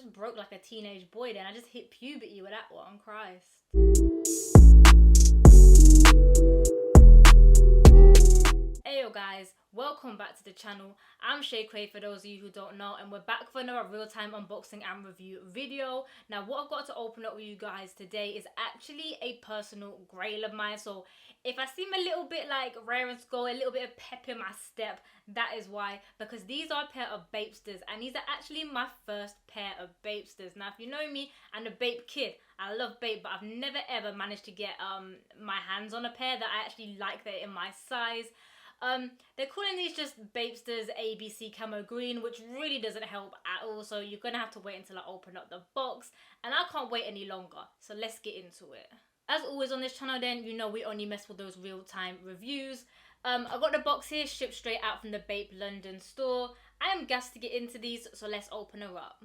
just broke like a teenage boy then. I just hit puberty with that one, Christ. Heyo guys, welcome back to the channel. I'm Shay Cray for those of you who don't know, and we're back for another real-time unboxing and review video. Now what I've got to open up with you guys today is actually a personal grail of mine. So if I seem a little bit like rare and skull, a little bit of pep in my step, that is why, because these are a pair of Bapestas, and these are actually my first pair of Bapestas. Now if you know me, I'm a Bape kid. I love Bape, but I've never ever managed to get my hands on a pair that I actually like that in my size. They're calling these just Bapestas ABC Camo Green, which really doesn't help at all, so you're gonna have to wait until I open up the box, and I can't wait any longer, so let's get into it. As always on this channel then, you know we only mess with those real-time reviews. I got the box here shipped straight out from the Bape London store. I am gassed to get into these, so let's open her up.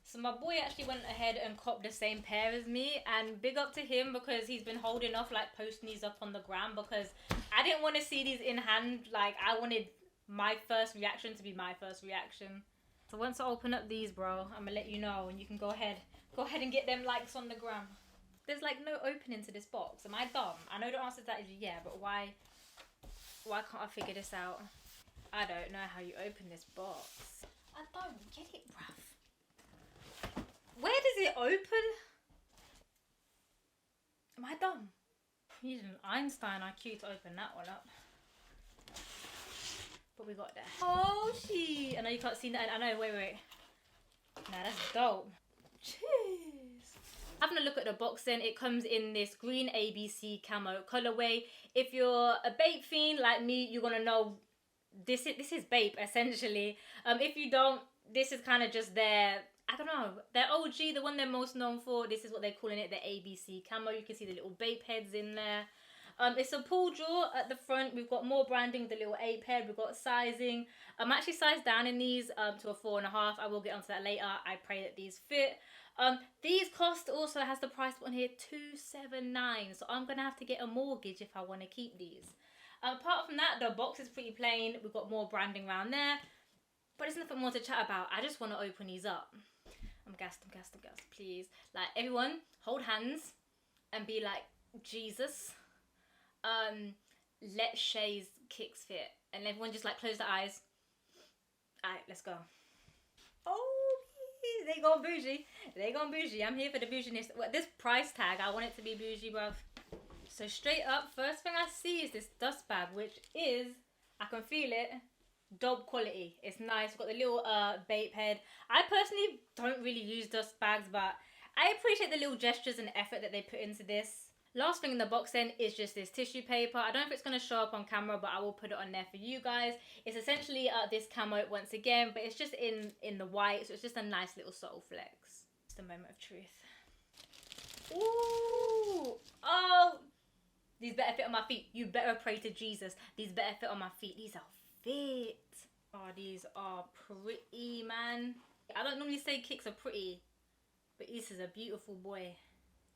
So my boy actually went ahead and copped the same pair as me, and big up to him because he's been holding off like posting these up on the gram, because I didn't want to see these in hand. Like I wanted my first reaction to be my first reaction. So once I open up these, bro, I'm gonna let you know, and you can go ahead and get them likes on the gram. There's like no opening to this box. Am I dumb? I know the answer to that is yeah, but why can't I figure this out? I don't know how you open this box. I don't get it, bruv. Where does it open? Am I dumb? You need an Einstein IQ to open that one up. But we got there. Oh shit! I know you can't see that. I know. Wait. Nah, that's dope. Cheers. Having a look at the box, then it comes in this green ABC camo colorway. If you're a Bape fiend like me, you're gonna know this is Bape essentially. If you don't, this is kind of just their, I don't know, their OG, the one they're most known for. This is what they're calling it, the ABC camo. You can see the little Bape heads in there. It's a pull jaw at the front. We've got more branding, the little ape head. We've got sizing. I'm actually sized down in these to a 4.5. I will get onto that later. I pray that these fit. These cost also, has the price on here, $279. So I'm gonna have to get a mortgage if I want to keep these. Apart from that, the box is pretty plain. We've got more branding around there, but there's nothing more to chat about. I just want to open these up. I'm gassed, please. Like, everyone, hold hands and be like, Jesus. Let Shay's kicks fit. And everyone just like close their eyes. Alright, let's go. Oh, they gone bougie. I'm here for the bouginess. Well, this price tag, I want it to be bougie, bruv. So straight up, first thing I see is this dust bag, which is, I can feel it, dope quality. It's nice. It's got the little Bape head. I personally don't really use dust bags, but I appreciate the little gestures and effort that they put into this. Last thing in the box then is just this tissue paper. I don't know if it's going to show up on camera, but I will put it on there for you guys. It's essentially this camo once again, but it's just in the white, so it's just a nice little subtle flex. Just a moment of truth. Ooh! Oh! These better fit on my feet. You better pray to Jesus. These better fit on my feet. These are fit. Oh, these are pretty, man. I don't normally say kicks are pretty, but this is a beautiful boy.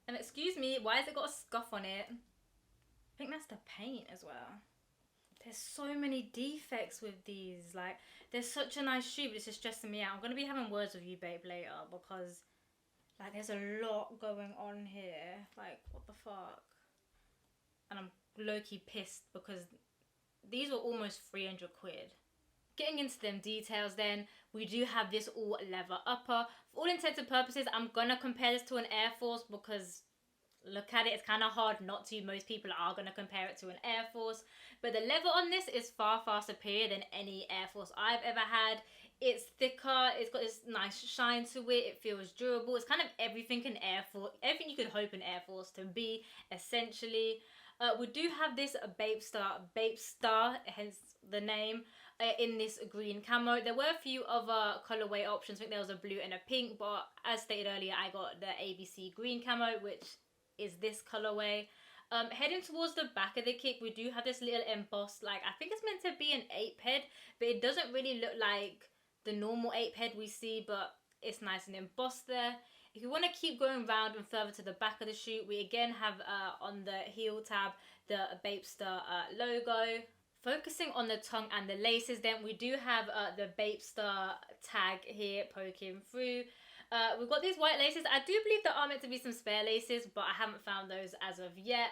And excuse me, why has it got a scuff on it? I think that's the paint as well. There's so many defects with these. Like, they're such a nice shoe, but it's just stressing me out. I'm going to be having words with you, Babe, later, because, like, there's a lot going on here. Like, what the fuck? And I'm low-key pissed because these were almost 300 quid. Getting into them details then, we do have this all leather upper. For all intents and purposes, I'm gonna compare this to an Air Force because look at it, it's kind of hard not to. Most people are gonna compare it to an Air Force. But the leather on this is far, far superior than any Air Force I've ever had. It's thicker, it's got this nice shine to it, it feels durable. It's kind of everything an Air Force, everything you could hope an Air Force to be, essentially. We do have this Bapesta, hence the name, in this green camo. There were a few other colorway options. I think there was a blue and a pink, but as stated earlier, I got the ABC green camo, which is this colorway. Heading towards the back of the kick, we do have this little embossed, like, I think it's meant to be an ape head, but it doesn't really look like the normal ape head we see, but it's nice and embossed there. If you want to keep going round and further to the back of the shoe, we again have on the heel tab the Bapesta logo. Focusing on the tongue and the laces, then we do have the Bapesta tag here poking through. We've got these white laces. I do believe there are meant to be some spare laces, but I haven't found those as of yet.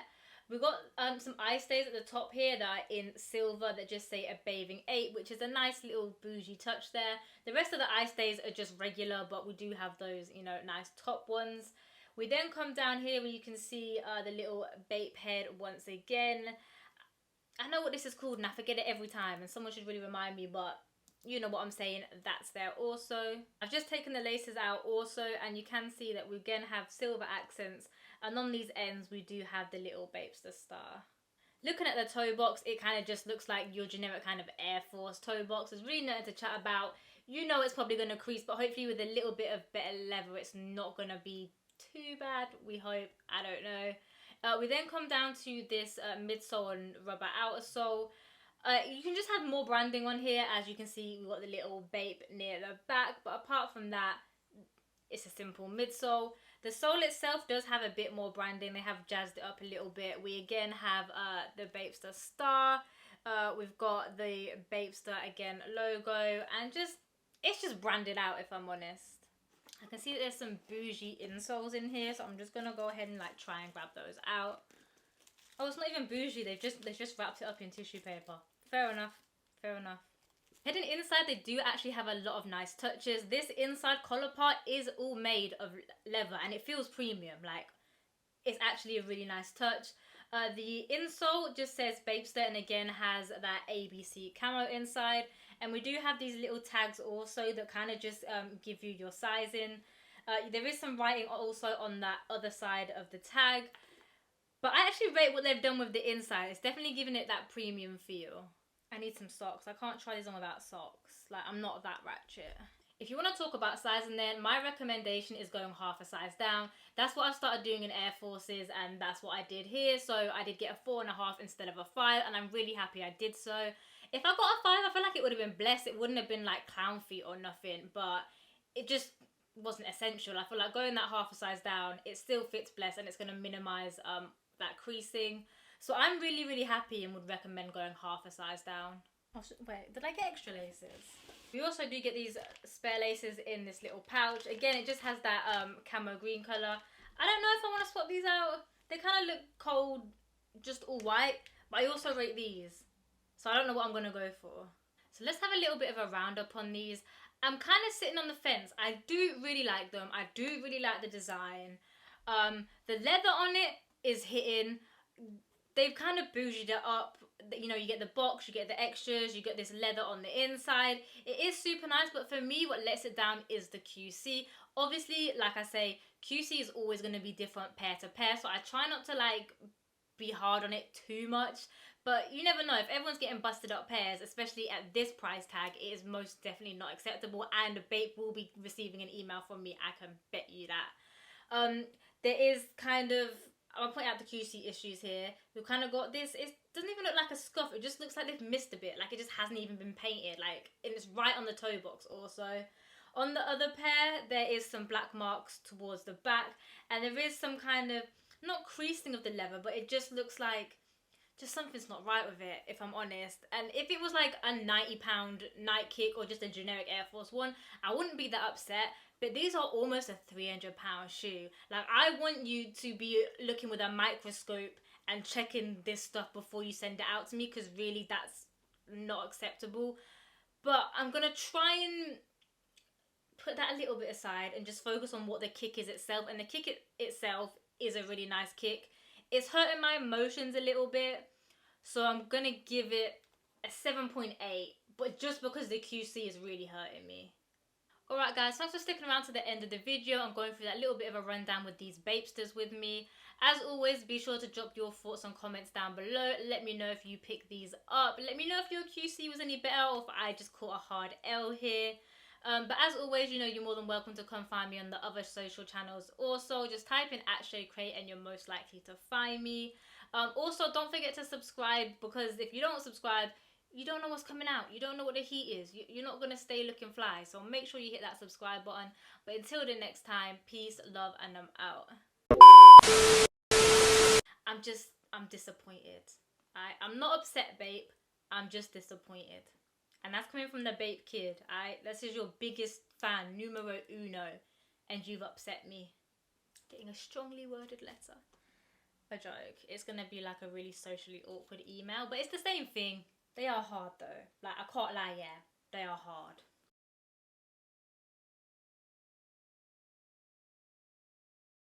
We've got some eye stays at the top here that are in silver that just say a bathing 8, which is a nice little bougie touch there. The rest of the eye stays are just regular, but we do have those, you know, nice top ones. We then come down here where you can see the little Bape head once again. I know what this is called and I forget it every time, and someone should really remind me, but you know what I'm saying, that's there also. I've just taken the laces out also, and you can see that we again have silver accents, and on these ends we do have the little Bapesta star. Looking at the toe box, it kind of just looks like your generic kind of Air Force toe box. There's really nothing to chat about. You know it's probably going to crease, but hopefully with a little bit of better leather it's not going to be too bad, we hope. I don't know. We then come down to this midsole and rubber outer sole. You can just have more branding on here. As you can see, we've got the little Bape near the back, but apart from that, it's a simple midsole. The sole itself does have a bit more branding. They have jazzed it up a little bit. We again have the Bapesta star. We've got the Bapesta again logo, and it's just branded out, if I'm honest. I can see that there's some bougie insoles in here, so I'm just gonna go ahead and like try and grab those out. Oh, it's not even bougie. They've just wrapped it up in tissue paper. Fair enough. Fair enough. Heading inside, they do actually have a lot of nice touches. This inside collar part is all made of leather, and it feels premium. Like, it's actually a really nice touch. The insole just says Bapesta, and again has that ABC camo inside. And we do have these little tags also that kind of just give you your sizing. There is some writing also on that other side of the tag. But I actually rate what they've done with the inside. It's definitely giving it that premium feel. I need some socks. I can't try these on without socks. Like, I'm not that ratchet. If you want to talk about sizing, then my recommendation is going half a size down. That's what I've started doing in Air Forces, and that's what I did here. So I did get a 4.5 instead of a 5, and I'm really happy I did so. If I got a 5, I feel like it would have been blessed. It wouldn't have been like clown feet or nothing, but it just wasn't essential. I feel like going that half a size down, it still fits blessed, and it's going to minimize that creasing. So I'm really, really happy and would recommend going half a size down. Oh, wait, did I get extra laces? We also do get these spare laces in this little pouch. Again, it just has that camo green colour. I don't know if I want to swap these out. They kind of look cold, just all white, but I also rate these. So I don't know what I'm going to go for. So let's have a little bit of a roundup on these. I'm kind of sitting on the fence. I do really like them. I do really like the design. The leather on it is hitting. They've kind of bouged it up. You know, you get the box, you get the extras, you get this leather on the inside. It is super nice, but for me, what lets it down is the QC. Obviously, like I say, QC is always going to be different pair to pair, so I try not to like be hard on it too much. But you never know, if everyone's getting busted up pairs, especially at this price tag, it is most definitely not acceptable, and Bape will be receiving an email from me, I can bet you that. There is kind of, I'll point out the QC issues here. We've kind of got this, it doesn't even look like a scuff, it just looks like they've missed a bit, like it just hasn't even been painted, like, and it's right on the toe box also. On the other pair, there is some black marks towards the back, and there is some kind of, not creasing of the leather, but it just looks like, just something's not right with it, if I'm honest. And if it was like a £90 night kick or just a generic Air Force One, I wouldn't be that upset. But these are almost a £300 shoe. Like, I want you to be looking with a microscope and checking this stuff before you send it out to me, because really that's not acceptable. But I'm going to try and put that a little bit aside and just focus on what the kick is itself. And the kick itself is a really nice kick. It's hurting my emotions a little bit, so I'm going to give it a 7.8, but just because the QC is really hurting me. Alright guys, thanks for sticking around to the end of the video. I'm going through that little bit of a rundown with these Bapestas with me. As always, be sure to drop your thoughts and comments down below. Let me know if you picked these up. Let me know if your QC was any better or if I just caught a hard L here. But as always, you know, you're more than welcome to come find me on the other social channels. Also, just type in @ShayCrate and you're most likely to find me. Also, don't forget to subscribe, because if you don't subscribe, you don't know what's coming out. You don't know what the heat is. You're not going to stay looking fly. So make sure you hit that subscribe button. But until the next time, peace, love, and I'm out. I'm disappointed. I'm not upset, Bape. I'm just disappointed. And that's coming from the Bape Kid. This is your biggest fan, numero uno, and you've upset me. Getting a strongly worded letter. A joke. It's gonna be like a really socially awkward email, but it's the same thing. They are hard though. Like, I can't lie, yeah, they are hard.